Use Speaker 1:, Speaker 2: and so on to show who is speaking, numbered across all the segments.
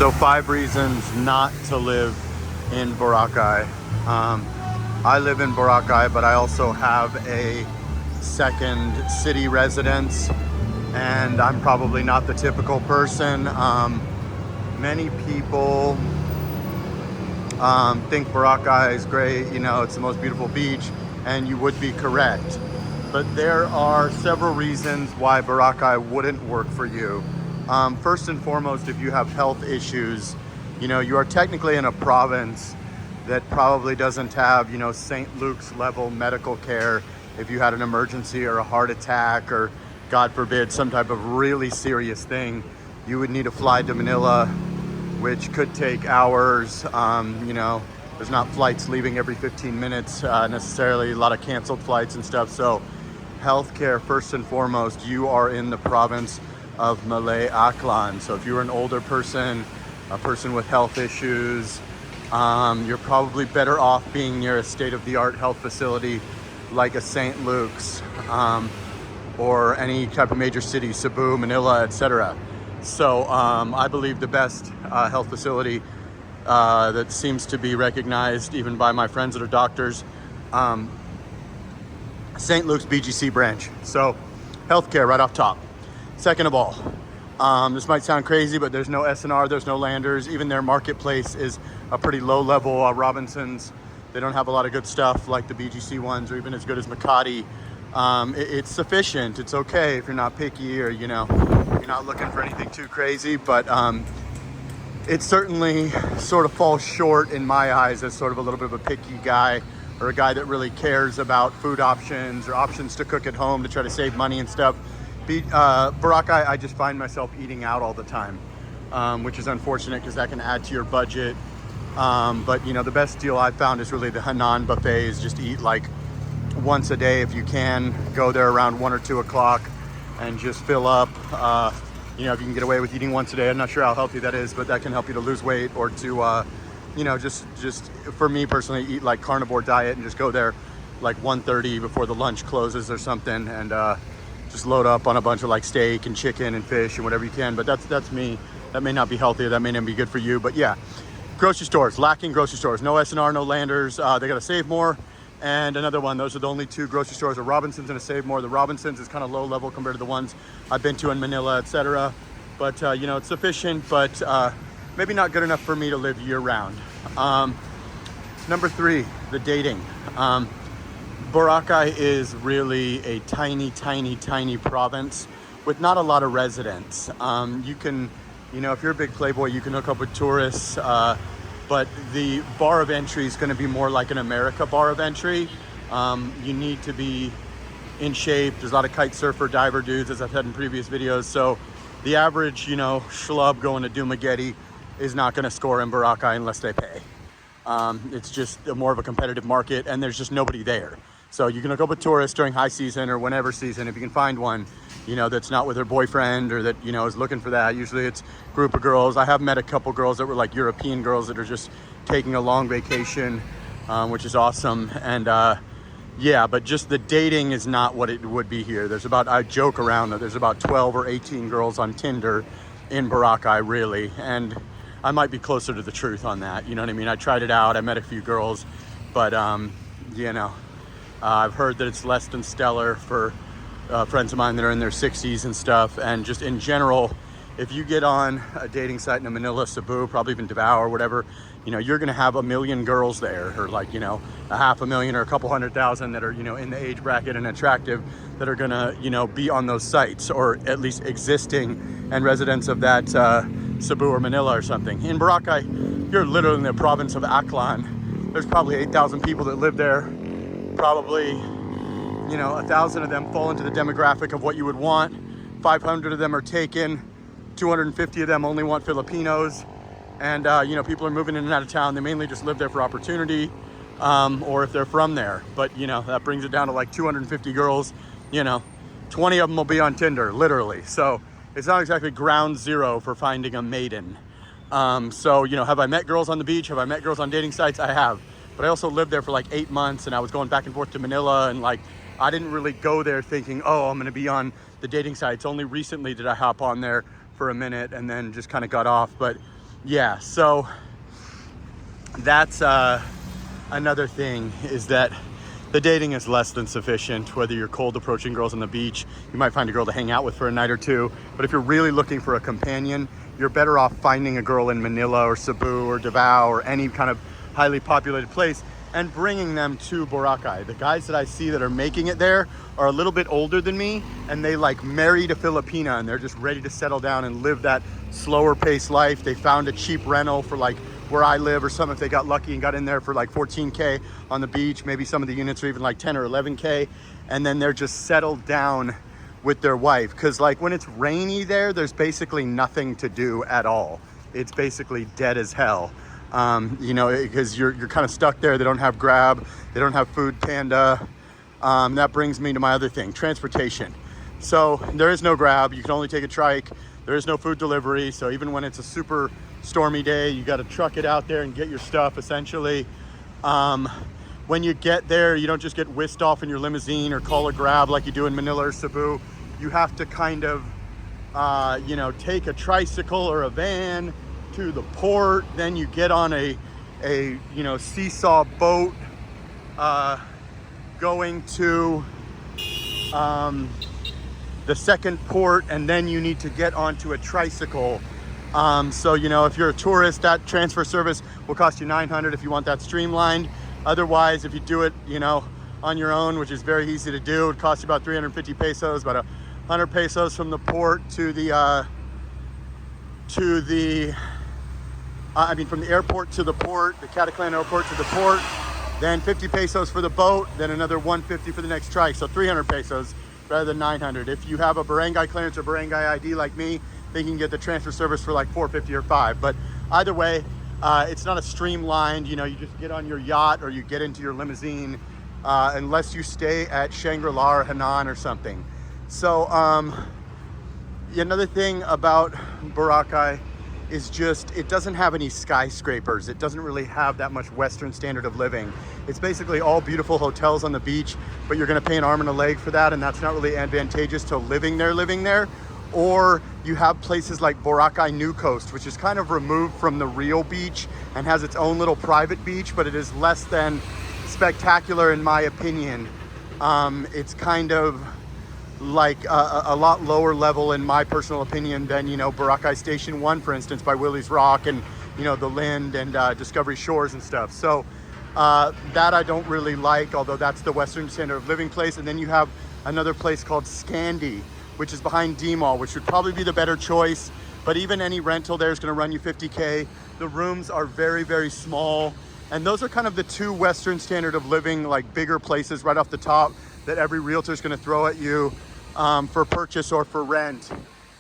Speaker 1: So 5 reasons not to live in Boracay. I live in Boracay, but I also have a second city residence, and I'm probably not the typical person. Many people think Boracay is great, you know, it's the most beautiful beach, and you would be correct. But there are several reasons why Boracay wouldn't work for you. First and foremost, if you have health issues, you know, you are technically in a province that probably doesn't have, you know, St. Luke's level medical care. If you had an emergency or a heart attack or, God forbid, some type of really serious thing, you would need to fly to Manila, which could take hours. You know, there's not flights leaving every 15 minutes necessarily, a lot of canceled flights and stuff. So healthcare, first and foremost, you are in the province of Malay Aklan. So if you're an older person, a person with health issues, you're probably better off being near a state-of-the-art health facility like a St. Luke's or any type of major city, Cebu, Manila, etc. So I believe the best health facility that seems to be recognized even by my friends that are doctors, St. Luke's BGC branch. So healthcare right off top. Second of all, this might sound crazy, but there's no SNR, there's no landers. Even their marketplace is a pretty low level. Robinsons, they don't have a lot of good stuff like the BGC ones, or even as good as Makati. It's sufficient, it's okay if you're not picky, or, you know, you're not looking for anything too crazy, but it certainly sort of falls short in my eyes as sort of a little bit of a picky guy, or a guy that really cares about food options or options to cook at home to try to save money and stuff. Boracay, I just find myself eating out all the time, which is unfortunate because that can add to your budget. But you know, the best deal I've found is really the Hanan buffets. Just eat like once a day if you can. Go there around 1 or 2 o'clock and just fill up. You know, if you can get away with eating once a day, I'm not sure how healthy that is, but that can help you to lose weight or to, you know, just for me personally, eat like carnivore diet and just go there like 1:30 before the lunch closes or something, and just load up on a bunch of like steak and chicken and fish and whatever you can. But that's me. That may not be healthy, or that may not be good for you. But yeah, grocery stores, lacking grocery stores. No SNR, no landers. They got to Save More. And another one, those are the only 2 grocery stores, a Robinsons and a Save More. The Robinsons is kind of low level compared to the ones I've been to in Manila, etc. But, you know, it's sufficient, but maybe not good enough for me to live year round. Number 3, the dating. Boracay is really a tiny, tiny, tiny province with not a lot of residents. You can, you know, if you're a big playboy, you can hook up with tourists, but the bar of entry is going to be more like an America bar of entry. You need to be in shape. There's a lot of kite surfer, diver dudes, as I've said in previous videos. So the average, you know, schlub going to Dumaguete is not going to score in Boracay unless they pay. It's just more of a competitive market, and there's just nobody there. So you can hook up with tourists during high season or whenever season, if you can find one, you know, that's not with her boyfriend or that, you know, is looking for that. Usually it's a group of girls. I have met a couple girls that were like European girls that are just taking a long vacation, which is awesome. And yeah, but just the dating is not what it would be here. There's about, I joke around that there's about 12 or 18 girls on Tinder in Boracay, really. And I might be closer to the truth on that. You know what I mean? I tried it out. I met a few girls, but you know, I've heard that it's less than stellar for friends of mine that are in their 60s and stuff. And just in general, if you get on a dating site in Manila, Cebu, probably even Davao or whatever, you know, you're going to have 1 million girls there, or like, you know, 500,000 or a couple 100,000 that are, you know, in the age bracket and attractive, that are going to, you know, be on those sites, or at least existing and residents of that Cebu or Manila or something. In Boracay, you're literally in the province of Aklan. There's probably 8,000 people that live there. Probably, you know, 1,000 of them fall into the demographic of what you would want. 500 of them are taken. 250 of them only want Filipinos. And, you know, people are moving in and out of town. They mainly just live there for opportunity, or if they're from there. But, you know, that brings it down to like 250 girls. You know, 20 of them will be on Tinder, literally. So it's not exactly ground zero for finding a maiden. So, you know, have I met girls on the beach? Have I met girls on dating sites? I have. But I also lived there for like 8 months, and I was going back and forth to Manila, and like, I didn't really go there thinking, oh, I'm gonna be on the dating sites. Only recently did I hop on there for a minute and then just kind of got off. But yeah, so that's another thing, is that the dating is less than sufficient. Whether you're cold approaching girls on the beach, you might find a girl to hang out with for a night or two. But if you're really looking for a companion, you're better off finding a girl in Manila or Cebu or Davao or any kind of highly populated place and bringing them to Boracay. The guys that I see that are making it there are a little bit older than me, and they like married a Filipina and they're just ready to settle down and live that slower paced life. They found a cheap rental for like where I live or something if they got lucky and got in there for like 14K on the beach. Maybe some of the units are even like 10 or 11K. And then they're just settled down with their wife. Cause like when it's rainy there, there's basically nothing to do at all. It's basically dead as hell. You know, because you're kind of stuck there. They don't have Grab, they don't have Food Panda. That brings me to my other thing, transportation. So there is no Grab, you can only take a trike. There is no food delivery. So even when it's a super stormy day, you got to truck it out there and get your stuff essentially. When you get there, you don't just get whisked off in your limousine or call a Grab like you do in Manila or Cebu. You have to kind of, you know, take a tricycle or a van to the port. Then you get on a you know, seesaw boat going to the second port, and then you need to get onto a tricycle. So, you know, if you're a tourist, that transfer service will cost you $900 if you want that streamlined. Otherwise, if you do it, you know, on your own, which is very easy to do, it costs you about 350 pesos, about 100 pesos from the port to the, from the airport to the port, the Cataclan airport to the port, then 50 pesos for the boat, then another 150 for the next trike. So 300 pesos rather than 900. If you have a barangay clearance or barangay ID like me, then you can get the transfer service for like 450 or 5. But either way, it's not a streamlined, you know, you just get on your yacht or you get into your limousine, unless you stay at Shangri-La or Hanan or something. So another thing about Boracay is just, it doesn't have any skyscrapers. It doesn't really have that much Western standard of living. It's basically all beautiful hotels on the beach, but you're gonna pay an arm and a leg for that, and that's not really advantageous to living there. Or you have places like Boracay New Coast, which is kind of removed from the real beach and has its own little private beach, but it is less than spectacular in my opinion. It's kind of like a lot lower level in my personal opinion than, you know, Boracay Station 1, for instance, by Willie's Rock and, you know, the Lind and Discovery Shores and stuff. So that I don't really like, although that's the Western standard of living place. And then you have another place called Scandi, which is behind D-Mall, which would probably be the better choice. But even any rental there is gonna run you 50K. The rooms are very, very small. And those are kind of the two Western standard of living, like bigger places right off the top that every realtor is gonna throw at you for purchase or for rent.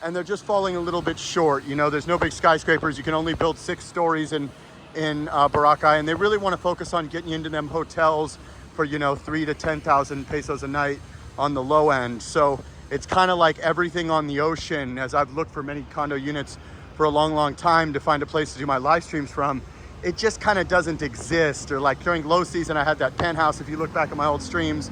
Speaker 1: And they're just falling a little bit short. You know, there's no big skyscrapers. You can only build 6 stories in Boracay, and they really wanna focus on getting you into them hotels for, you know, 3,000 to 10,000 pesos a night on the low end. So it's kind of like everything on the ocean. As I've looked for many condo units for a long time to find a place to do my live streams from, it just kind of doesn't exist. Or like during low season, I had that penthouse, if you look back at my old streams,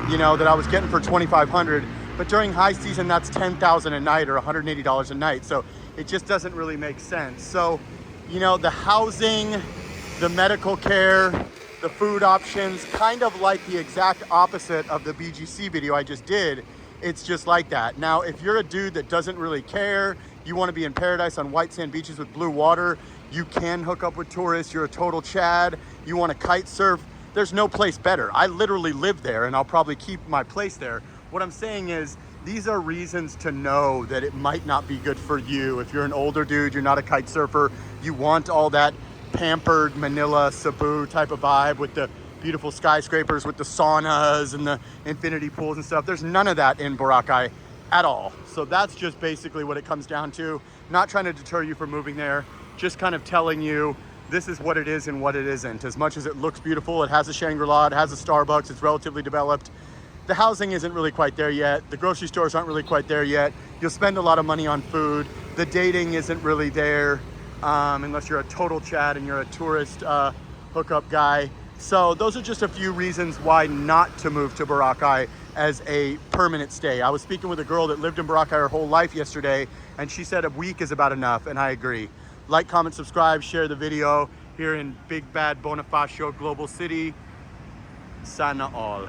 Speaker 1: you know, that I was getting for 2,500. But during high season, that's 10,000 a night or $180 a night. So it just doesn't really make sense. So, you know, the housing, the medical care, the food options, kind of like the exact opposite of the BGC video I just did. It's just like that. Now, if you're a dude that doesn't really care, you want to be in paradise on white sand beaches with blue water, you can hook up with tourists, you're a total Chad, you want to kite surf, there's no place better. I literally live there and I'll probably keep my place there. What I'm saying is, these are reasons to know that it might not be good for you. If you're an older dude, you're not a kite surfer, you want all that pampered Manila, Cebu type of vibe with the beautiful skyscrapers with the saunas and the infinity pools and stuff. There's none of that in Boracay at all. So that's just basically what it comes down to. Not trying to deter you from moving there, just kind of telling you this is what it is and what it isn't. As much as it looks beautiful, it has a Shangri-La, it has a Starbucks, it's relatively developed. The housing isn't really quite there yet. The grocery stores aren't really quite there yet. You'll spend a lot of money on food. The dating isn't really there, unless you're a total Chad and you're a tourist hookup guy. So those are just a few reasons why not to move to Boracay as a permanent stay. I was speaking with a girl that lived in Boracay her whole life yesterday, and she said a week is about enough, and I agree. Like, comment, subscribe, share the video here in Big Bad Bonifacio Global City. Sana all.